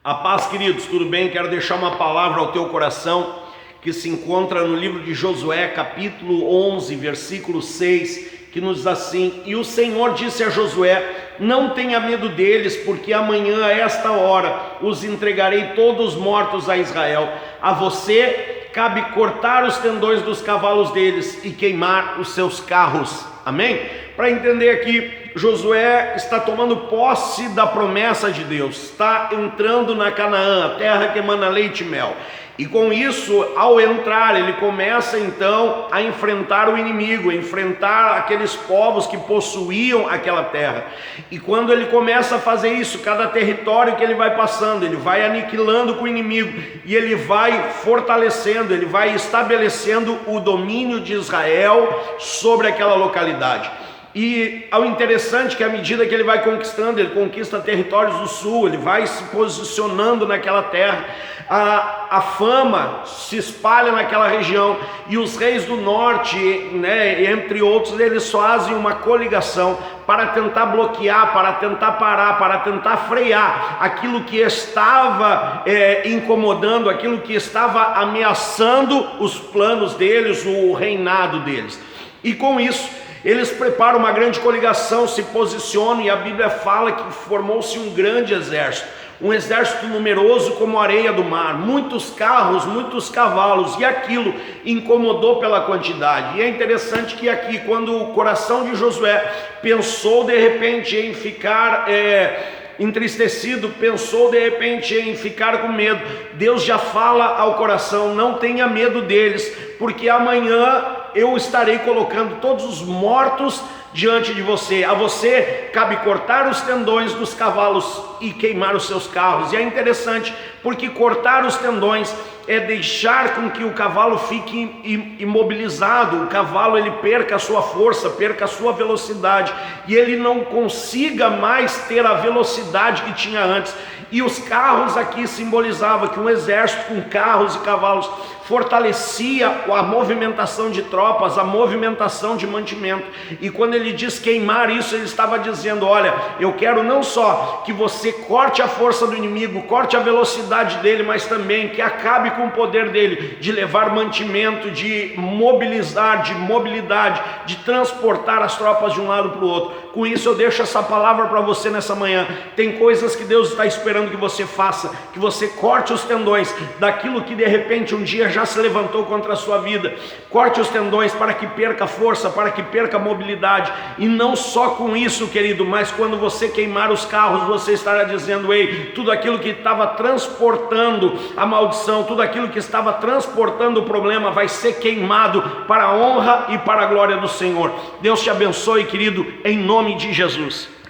A paz, queridos, tudo bem? Quero deixar uma palavra ao teu coração que se encontra no livro de Josué, capítulo 11, versículo 6, que nos diz assim: E o Senhor disse a Josué: não tenha medo deles, porque amanhã a esta hora os entregarei todos mortos a Israel. A você cabe cortar os tendões dos cavalos deles e queimar os seus carros. Amém? Para entender aqui, Josué está tomando posse da promessa de Deus, está entrando na Canaã, a terra que emana leite e mel. E com isso, ao entrar, ele começa então a enfrentar o inimigo, a enfrentar aqueles povos que possuíam aquela terra. E quando ele começa a fazer isso, cada território que ele vai passando, ele vai aniquilando com o inimigo, e ele vai fortalecendo, ele vai estabelecendo o domínio de Israel sobre aquela localidade. E o interessante é que à medida que ele vai conquistando, ele conquista territórios do sul, ele vai se posicionando naquela terra, a fama se espalha naquela região, e os reis do norte, entre outros, eles fazem uma coligação para tentar bloquear, para tentar parar, para tentar frear aquilo que estava incomodando, aquilo que estava ameaçando os planos deles, o reinado deles. E com isso, eles preparam uma grande coligação, se posicionam, e a Bíblia fala que formou-se um grande exército, um exército numeroso como a areia do mar, muitos carros, muitos cavalos, e aquilo incomodou pela quantidade. E é interessante que aqui, quando o coração de Josué pensou de repente em ficar entristecido, pensou de repente em ficar com medo, Deus já fala ao coração: não tenha medo deles, porque amanhã eu estarei colocando todos os mortos diante de você. A você cabe cortar os tendões dos cavalos e queimar os seus carros. E é interessante porque cortar os tendões é deixar com que o cavalo fique imobilizado, o cavalo ele perca a sua força, perca a sua velocidade, e ele não consiga mais ter a velocidade que tinha antes. E os carros aqui simbolizavam que um exército com carros e cavalos fortalecia a movimentação de tropas, a movimentação de mantimento. E quando ele diz queimar isso, ele estava dizendo: olha, eu quero não só que você corte a força do inimigo, corte a velocidade dele, mas também que acabe com o poder dele de levar mantimento, de mobilizar, de mobilidade, de transportar as tropas de um lado para o outro. Com isso eu deixo essa palavra para você nessa manhã. Tem coisas que Deus está esperando que você faça, que você corte os tendões daquilo que de repente um dia já se levantou contra a sua vida. Corte os tendões para que perca força, para que perca mobilidade. E não só com isso, querido, mas quando você queimar os carros, você estará dizendo: ei, tudo aquilo que estava transportando a maldição, tudo aquilo que estava transportando o problema vai ser queimado para a honra e para a glória do Senhor. Deus te abençoe, querido, em nome de Jesus.